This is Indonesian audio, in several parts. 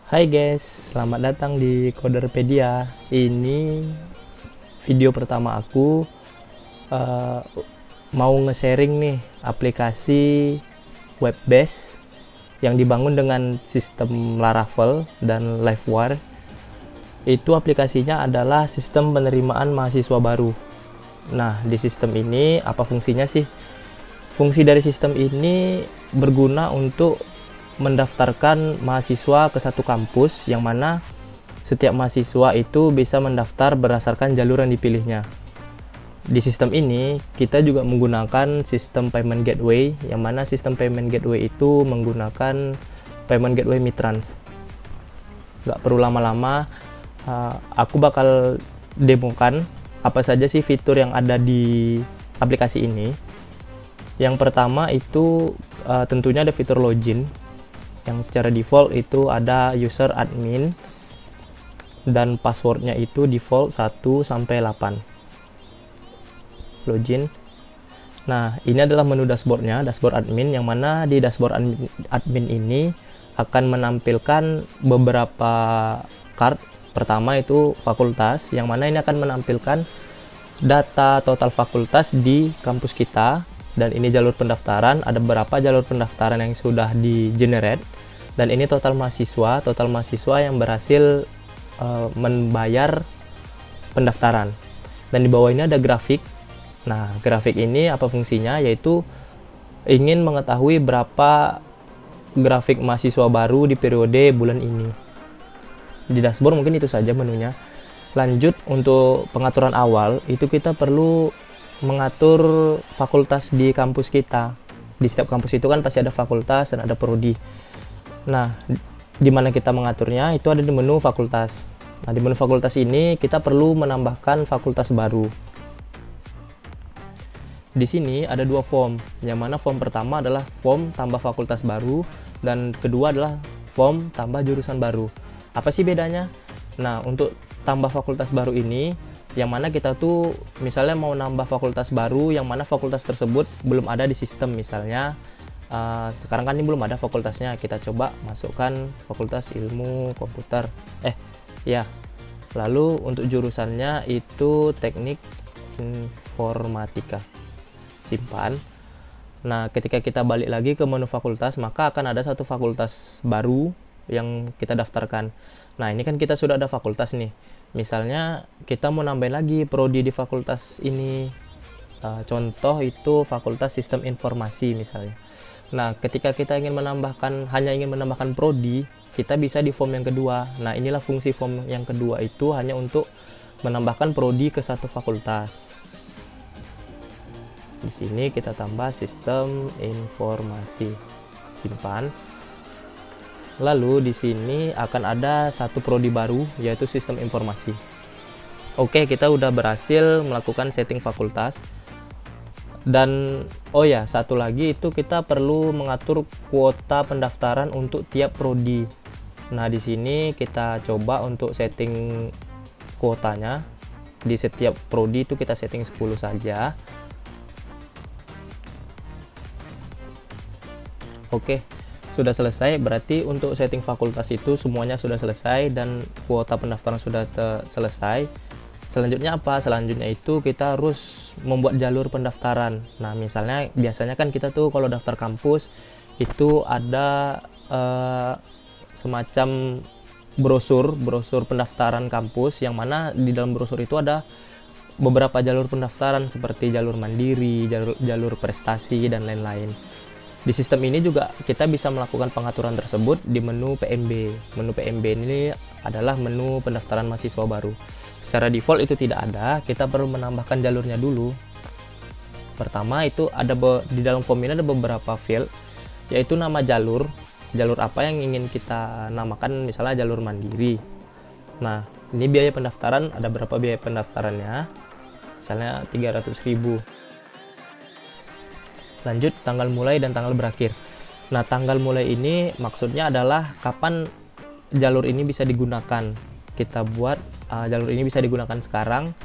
Hai guys, selamat datang di Coderpedia. Ini video pertama aku eh, mau nge-sharing nih aplikasi web based yang dibangun dengan sistem Laravel dan Livewire. Itu aplikasinya adalah sistem penerimaan mahasiswa baru. Nah, di sistem ini apa fungsinya sih? Fungsi dari sistem ini berguna untuk mendaftarkan mahasiswa ke satu kampus, yang mana setiap mahasiswa itu bisa mendaftar berdasarkan jalur yang dipilihnya. Di sistem ini kita juga menggunakan sistem payment gateway, yang mana sistem payment gateway itu menggunakan payment gateway Mitrans. Gak perlu lama-lama, aku bakal demokan apa saja sih fitur yang ada di aplikasi ini. Yang pertama itu tentunya ada fitur login, yang secara default itu ada user admin dan passwordnya itu default 1 sampai 8. Login. Nah, ini adalah menu dashboardnya, dashboard admin, yang mana di dashboard admin ini akan menampilkan beberapa card. Pertama itu fakultas, yang mana ini akan menampilkan data total fakultas di kampus kita. Dan ini jalur pendaftaran, ada beberapa jalur pendaftaran yang sudah di generate. Dan ini total mahasiswa yang berhasil membayar pendaftaran. Dan di bawah ini ada grafik. Nah, grafik ini apa fungsinya? Yaitu ingin mengetahui berapa grafik mahasiswa baru di periode bulan ini. Di dashboard mungkin itu saja menunya. Lanjut, untuk pengaturan awal, itu kita perlu mengatur fakultas di kampus kita. Di setiap kampus itu kan pasti ada fakultas dan ada prodi. Nah, di mana kita mengaturnya itu ada di menu fakultas. Nah, di menu fakultas ini kita perlu menambahkan fakultas baru. Di sini ada dua form, yang mana form pertama adalah form tambah fakultas baru dan kedua adalah form tambah jurusan baru. Apa sih bedanya? Nah, untuk tambah fakultas baru ini, yang mana kita tuh misalnya mau nambah fakultas baru yang mana fakultas tersebut belum ada di sistem. Misalnya sekarang kan ini belum ada fakultasnya, kita coba masukkan fakultas ilmu komputer lalu untuk jurusannya itu teknik informatika, simpan. Nah, ketika kita balik lagi ke menu fakultas, maka akan ada satu fakultas baru yang kita daftarkan. Nah, ini kan kita sudah ada fakultas nih. Misalnya kita mau nambahin lagi prodi di fakultas ini, contoh itu fakultas sistem informasi misalnya. Nah, ketika kita hanya ingin menambahkan prodi, kita bisa di form yang kedua. Nah, inilah fungsi form yang kedua, itu hanya untuk menambahkan prodi ke satu fakultas. Di sini kita tambah sistem informasi, simpan. Lalu di sini akan ada satu prodi baru, yaitu sistem informasi. Oke, kita udah berhasil melakukan setting fakultas. Dan satu lagi itu kita perlu mengatur kuota pendaftaran untuk tiap prodi. Nah, di sini kita coba untuk setting kuotanya. Di setiap prodi itu kita setting 10 saja. Oke. Sudah selesai, berarti untuk setting fakultas itu semuanya sudah selesai dan kuota pendaftaran sudah selesai. Selanjutnya apa? Selanjutnya itu kita harus membuat jalur pendaftaran. Nah, misalnya biasanya kan kita tuh kalau daftar kampus itu ada semacam brosur pendaftaran kampus, yang mana di dalam brosur itu ada beberapa jalur pendaftaran seperti jalur mandiri, jalur prestasi dan lain-lain. Di sistem ini juga kita bisa melakukan pengaturan tersebut di menu PMB. Menu PMB ini adalah menu pendaftaran mahasiswa baru. Secara default itu tidak ada, kita perlu menambahkan jalurnya dulu. Pertama itu ada di dalam form ini ada beberapa field, yaitu nama jalur apa yang ingin kita namakan, misalnya jalur mandiri. Nah, ini biaya pendaftaran, ada berapa biaya pendaftarannya, misalnya 300.000. Lanjut, tanggal mulai dan tanggal berakhir. Nah, tanggal mulai ini maksudnya adalah kapan jalur ini bisa digunakan. Kita buat jalur ini bisa digunakan sekarang,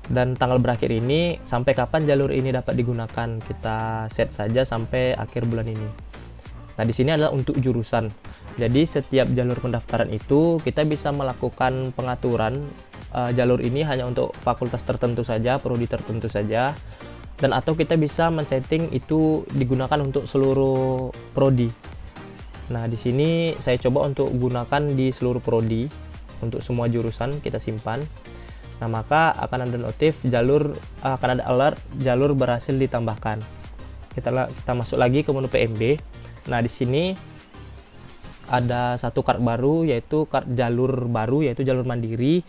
dan tanggal berakhir ini sampai kapan jalur ini dapat digunakan. Kita set saja sampai akhir bulan ini. Nah, di sini adalah untuk jurusan. Jadi setiap jalur pendaftaran itu kita bisa melakukan pengaturan jalur ini hanya untuk fakultas tertentu saja, prodi tertentu saja, dan atau kita bisa men-setting itu digunakan untuk seluruh prodi. Nah, di sini saya coba untuk gunakan di seluruh prodi, untuk semua jurusan kita simpan. Nah, maka akan ada notif akan ada alert jalur berhasil ditambahkan. Kita masuk lagi ke menu PMB. Nah, di sini ada satu kart baru, yaitu kart jalur baru, yaitu jalur mandiri,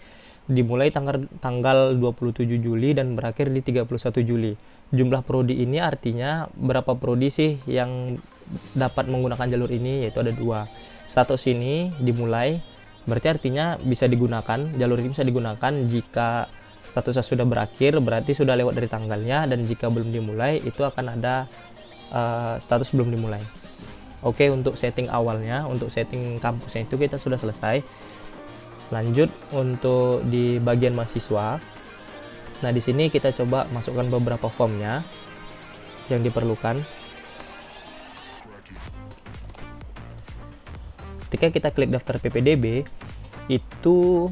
dimulai tanggal 27 Juli dan berakhir di 31 Juli. Jumlah prodi ini artinya berapa prodi sih yang dapat menggunakan jalur ini, yaitu ada 2. Status ini dimulai, berarti artinya bisa digunakan, jalur ini bisa digunakan jika statusnya sudah berakhir, berarti sudah lewat dari tanggalnya, dan jika belum dimulai, itu akan ada status belum dimulai. Oke, untuk setting awalnya, untuk setting kampusnya itu kita sudah selesai. Lanjut untuk di bagian mahasiswa. Nah, di sini kita coba masukkan beberapa formnya yang diperlukan. Ketika kita klik daftar PPDB, itu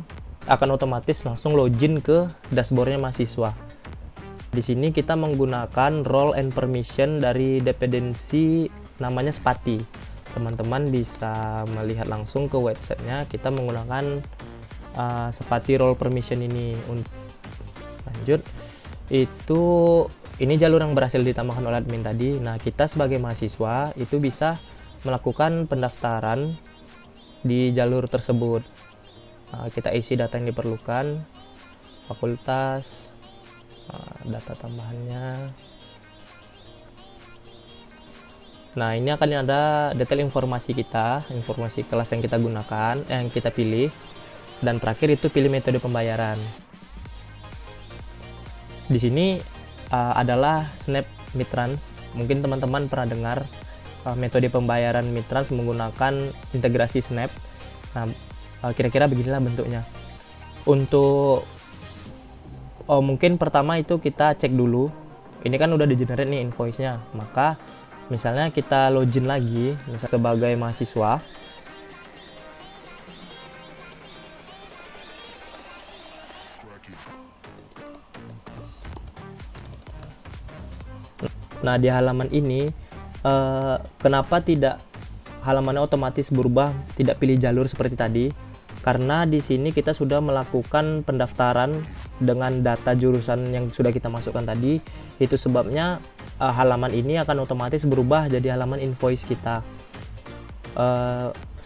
akan otomatis langsung login ke dashboardnya mahasiswa. Di sini kita menggunakan role and permission dari dependensi namanya Spati. Teman-teman bisa melihat langsung ke websitenya, kita menggunakan Spati role permission ini. Lanjut, ini jalur yang berhasil ditambahkan oleh admin tadi. Nah, kita sebagai mahasiswa itu bisa melakukan pendaftaran di jalur tersebut. Nah, kita isi data yang diperlukan, fakultas, data tambahannya. Nah, ini akan ada detail informasi kita, informasi kelas yang kita gunakan, yang kita pilih, dan terakhir itu pilih metode pembayaran. Di sini adalah Snap Mitrans. Mungkin teman-teman pernah dengar metode pembayaran Mitrans menggunakan integrasi Snap. Nah, kira-kira beginilah bentuknya. Untuk mungkin pertama itu kita cek dulu. Ini kan udah di-generate nih invoice-nya. Maka misalnya kita login lagi, misalnya sebagai mahasiswa. Nah, di halaman ini, kenapa tidak halamannya otomatis berubah, tidak pilih jalur seperti tadi? Karena di sini kita sudah melakukan pendaftaran dengan data jurusan yang sudah kita masukkan tadi. Itu sebabnya halaman ini akan otomatis berubah jadi halaman invoice kita.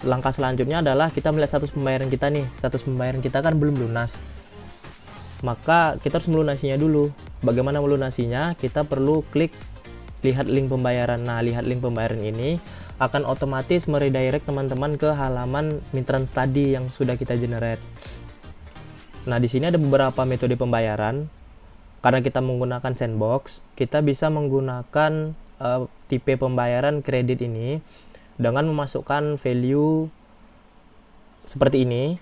Langkah selanjutnya adalah kita melihat status pembayaran kita nih. Status pembayaran kita kan belum lunas, maka kita harus melunasinya dulu. Bagaimana melunasinya? Kita perlu klik lihat link pembayaran. Nah, lihat link pembayaran ini akan otomatis meredirect teman-teman ke halaman Mitrans tadi yang sudah kita generate. Nah, di sini ada beberapa metode pembayaran. Karena kita menggunakan sandbox, kita bisa menggunakan tipe pembayaran kredit ini dengan memasukkan value seperti ini,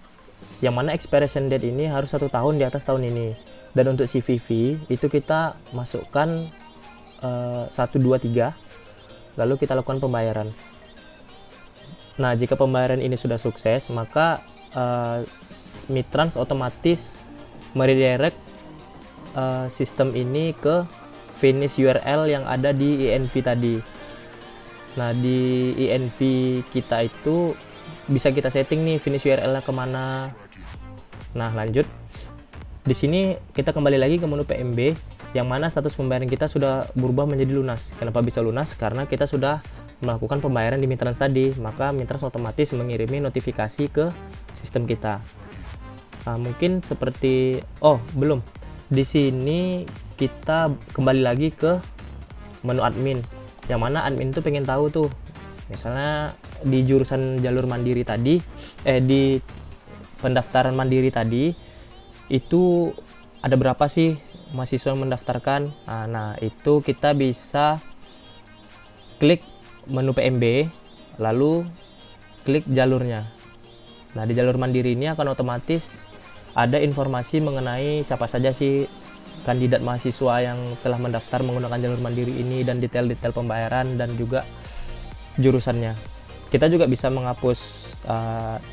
yang mana expiration date ini harus 1 tahun di atas tahun ini. Dan untuk CVV itu kita masukkan 1, 2, 3, lalu kita lakukan pembayaran. Nah, jika pembayaran ini sudah sukses, maka Mitrans otomatis meredirect sistem ini ke finish URL yang ada di INV tadi. Nah, di INV kita itu bisa kita setting nih finish URL-nya kemana. Nah, lanjut. Di sini kita kembali lagi ke menu PMB, yang mana status pembayaran kita sudah berubah menjadi lunas. Kenapa bisa lunas? Karena kita sudah melakukan pembayaran di Mitrans tadi, maka Mitrans otomatis mengirimi notifikasi ke sistem kita. Nah, mungkin seperti belum. Di sini kita kembali lagi ke menu admin, yang mana admin itu pengen tahu tuh, misalnya di jurusan jalur mandiri tadi, di pendaftaran mandiri tadi itu ada berapa sih mahasiswa yang mendaftarkan. Nah, itu kita bisa klik menu PMB, lalu klik jalurnya. Nah, di jalur mandiri ini akan otomatis ada informasi mengenai siapa saja sih kandidat mahasiswa yang telah mendaftar menggunakan jalur mandiri ini, dan detail-detail pembayaran, dan juga jurusannya. Kita juga bisa menghapus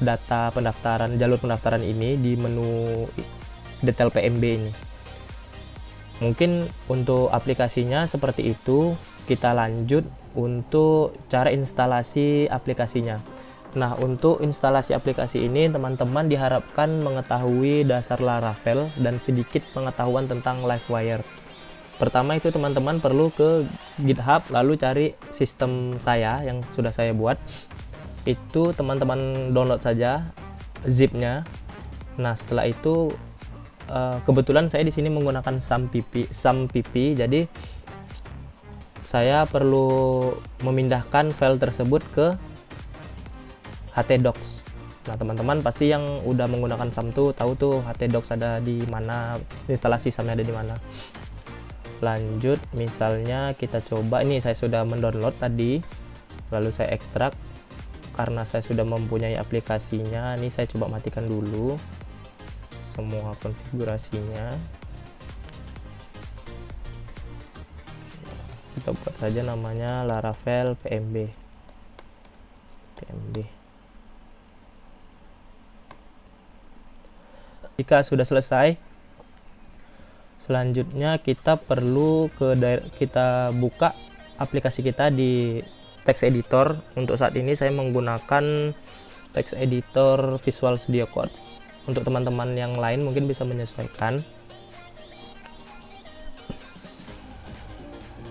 data pendaftaran, jalur pendaftaran ini di menu detail PMB ini. Mungkin untuk aplikasinya seperti itu. Kita lanjut untuk cara instalasi aplikasinya. Nah, untuk instalasi aplikasi ini teman-teman diharapkan mengetahui dasar Laravel dan sedikit pengetahuan tentang Livewire. Pertama itu teman-teman perlu ke GitHub, lalu cari sistem saya yang sudah saya buat. Itu teman-teman download saja zipnya. Nah, setelah itu kebetulan saya di sini menggunakan SAMPP, jadi saya perlu memindahkan file tersebut ke htdocs. Nah, teman-teman pasti yang udah menggunakan SAM tuh tahu tuh htdocs ada di mana, instalasi SAM-nya ada di mana. Lanjut, misalnya kita coba, ini saya sudah mendownload tadi, lalu saya ekstrak. Karena saya sudah mempunyai aplikasinya, ini saya coba matikan dulu semua konfigurasinya. Kita buat saja namanya Laravel PMB. Jika sudah selesai, selanjutnya kita perlu kita buka aplikasi kita di text editor. Untuk saat ini saya menggunakan text editor Visual Studio Code. Untuk teman-teman yang lain mungkin bisa menyesuaikan.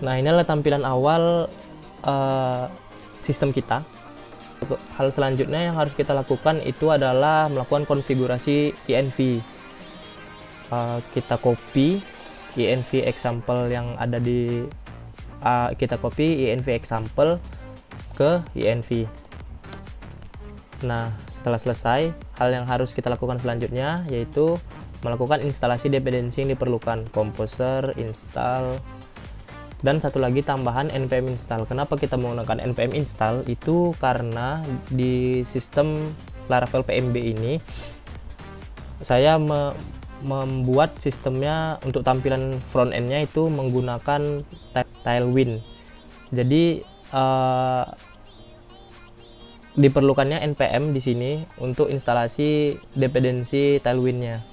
Nah, ini adalah tampilan awal sistem kita. Hal selanjutnya yang harus kita lakukan itu adalah melakukan konfigurasi env. Kita copy env example yang ada di kita copy env example ke env. Nah, setelah selesai, hal yang harus kita lakukan selanjutnya yaitu melakukan instalasi dependensi yang diperlukan, composer, install, dan satu lagi tambahan npm install. Kenapa kita menggunakan npm install? Itu karena di sistem Laravel PMB ini saya membuat sistemnya untuk tampilan front end-nya itu menggunakan Tailwind. Jadi diperlukannya npm di sini untuk instalasi dependensi Tailwind-nya.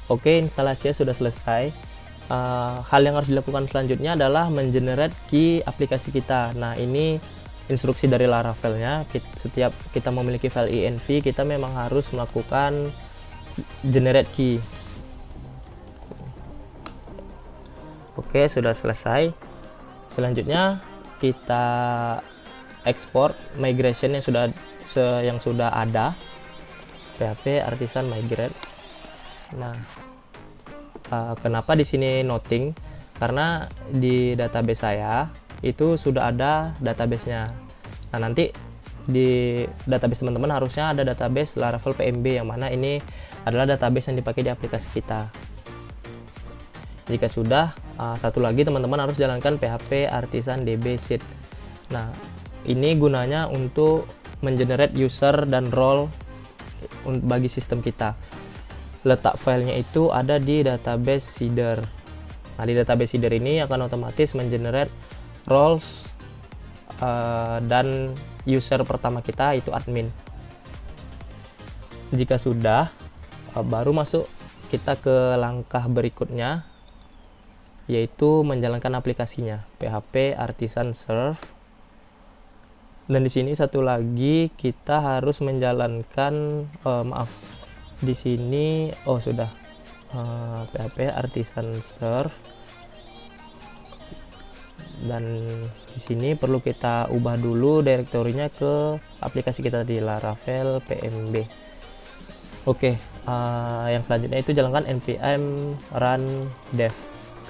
Oke, instalasinya sudah selesai. Hal yang harus dilakukan selanjutnya adalah mengenerate key aplikasi kita. Nah, ini instruksi dari Laravelnya. Setiap kita memiliki file env, kita memang harus melakukan generate key. Oke, sudah selesai. Selanjutnya kita export migration yang sudah ada, PHP artisan migrate. Nah, kenapa di sini noting? Karena di database saya itu sudah ada database-nya. Nah, nanti di database teman-teman harusnya ada database Laravel PMB, yang mana ini adalah database yang dipakai di aplikasi kita. Jika sudah, satu lagi teman-teman harus jalankan PHP artisan db seed. Nah, ini gunanya untuk mengenerate user dan role bagi sistem kita. Letak filenya itu ada di database seeder. Nah, di database seeder ini akan otomatis mengenerate roles dan user pertama kita itu admin. Jika sudah, baru masuk kita ke langkah berikutnya, yaitu menjalankan aplikasinya, PHP artisan serve. Dan di sini satu lagi kita harus menjalankan di sini sudah PHP artisan serve, dan di sini perlu kita ubah dulu direktorinya ke aplikasi kita di Laravel PMB. Oke, yang selanjutnya itu jalankan npm run dev.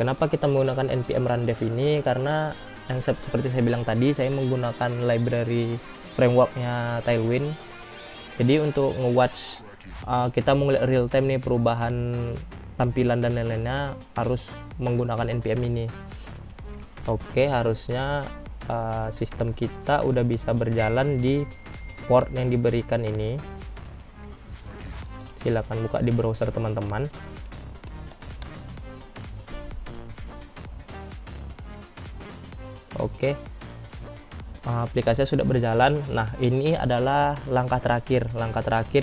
Kenapa kita menggunakan npm run dev ini? Karena yang seperti saya bilang tadi, saya menggunakan library frameworknya Tailwind. Jadi untuk nge-watch kita mau lihat real time nih perubahan tampilan dan lain-lainnya, harus menggunakan npm ini. Oke, harusnya sistem kita udah bisa berjalan di port yang diberikan ini. Silakan buka di browser teman-teman. Oke, aplikasinya sudah berjalan. Nah, ini adalah langkah terakhir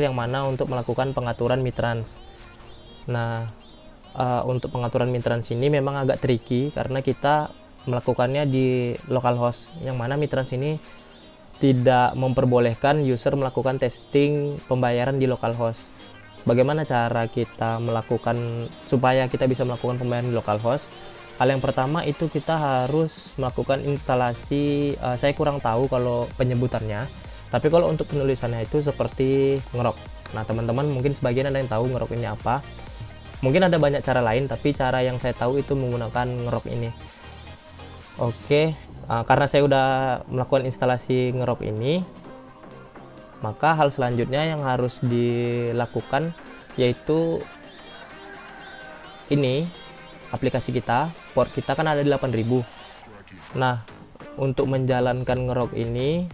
yang mana untuk melakukan pengaturan mitrans. Nah, untuk pengaturan mitrans ini memang agak tricky karena kita melakukannya di localhost, yang mana mitrans ini tidak memperbolehkan user melakukan testing pembayaran di localhost. Bagaimana cara kita melakukan supaya kita bisa melakukan pembayaran di localhost? Hal yang pertama itu kita harus melakukan instalasi, saya kurang tahu kalau penyebutannya, tapi kalau untuk penulisannya itu seperti ngerok. Nah, teman-teman mungkin sebagian ada yang tahu ngerok ini apa. Mungkin ada banyak cara lain, tapi cara yang saya tahu itu menggunakan ngerok ini. Oke, karena saya udah melakukan instalasi ngerok ini, maka hal selanjutnya yang harus dilakukan yaitu ini aplikasi kita, port kita kan ada di 8000. Nah, untuk menjalankan ngerok ini,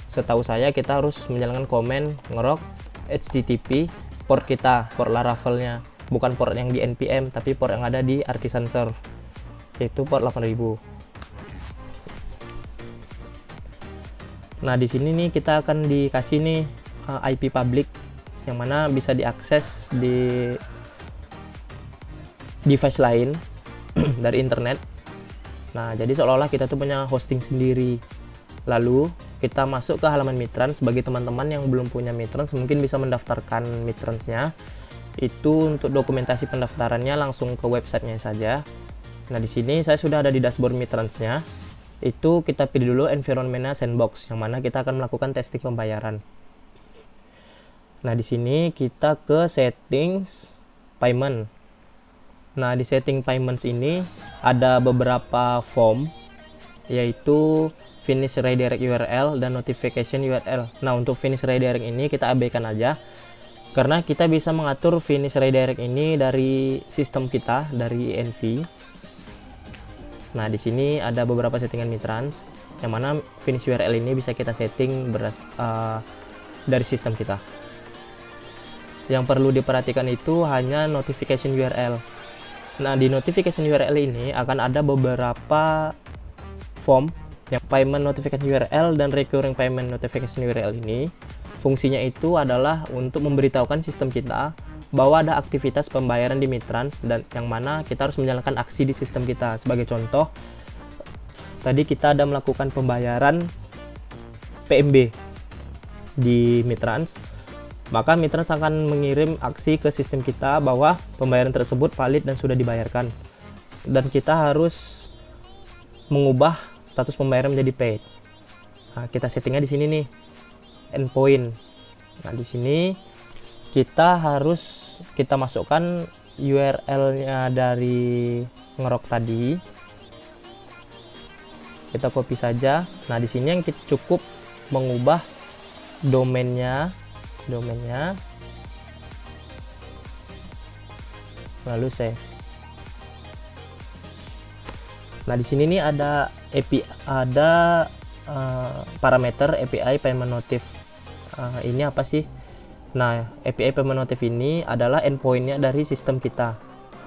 setahu saya kita harus menjalankan komen ngerok HTTP port kita, port Laravelnya, bukan port yang di npm, tapi port yang ada di Artisan Serve, yaitu port 8000. Nah, di sini nih kita akan dikasih nih IP public yang mana bisa diakses di device lain dari internet. Nah, jadi seolah-olah kita tuh punya hosting sendiri. Lalu kita masuk ke halaman mitrans. Bagi teman-teman yang belum punya mitrans mungkin bisa mendaftarkan mitransnya. Itu untuk dokumentasi pendaftarannya langsung ke websitenya saja. Nah, di sini saya sudah ada di dashboard mitransnya. Itu kita pilih dulu environment sandbox, yang mana kita akan melakukan testing pembayaran. Nah, di sini kita ke settings payment. Nah, di setting payments ini ada beberapa form, yaitu finish redirect URL dan notification URL. Nah, untuk finish redirect ini kita abaikan aja, karena kita bisa mengatur finish redirect ini dari sistem kita, dari env. Nah, di sini ada beberapa settingan mitrans, yang mana finish URL ini bisa kita setting dari sistem kita. Yang perlu diperhatikan itu hanya notification URL. Nah, di notification URL ini akan ada beberapa form, yang payment notification URL dan recurring payment notification URL ini fungsinya itu adalah untuk memberitahukan sistem kita bahwa ada aktivitas pembayaran di mitrans, dan yang mana kita harus menjalankan aksi di sistem kita. Sebagai contoh, tadi kita ada melakukan pembayaran PMB di mitrans, maka mitrans akan mengirim aksi ke sistem kita bahwa pembayaran tersebut valid dan sudah dibayarkan, dan kita harus mengubah status pembayaran menjadi paid. Nah, kita settingnya di sini nih, endpoint. Nah, di sini kita masukkan URL-nya dari ngerok tadi. Kita copy saja. Nah, di sini yang kita cukup mengubah domainnya, lalu save. Nah, di sini nih ada parameter API payment notif. Ini apa sih? Nah, API payment notif ini adalah endpointnya dari sistem kita.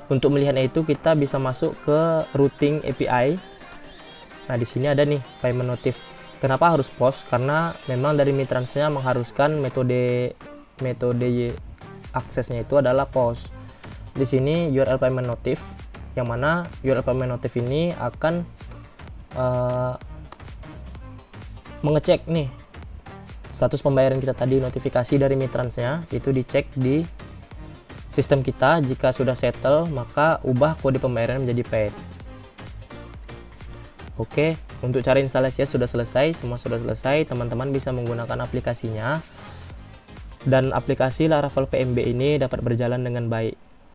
Untuk melihatnya itu kita bisa masuk ke routing API. Nah, di sini ada nih payment notif. Kenapa harus POST? Karena memang dari mitransnya mengharuskan metode aksesnya itu adalah POST. Di sini URL payment notif, yang mana URL payment notif ini akan mengecek nih status pembayaran kita tadi, notifikasi dari mitransnya itu dicek di sistem kita. Jika sudah settle, maka ubah kode pembayaran menjadi paid. Oke, untuk cara instalasinya sudah selesai, semua sudah selesai. Teman-teman bisa menggunakan aplikasinya, dan aplikasi Laravel PMB ini dapat berjalan dengan baik.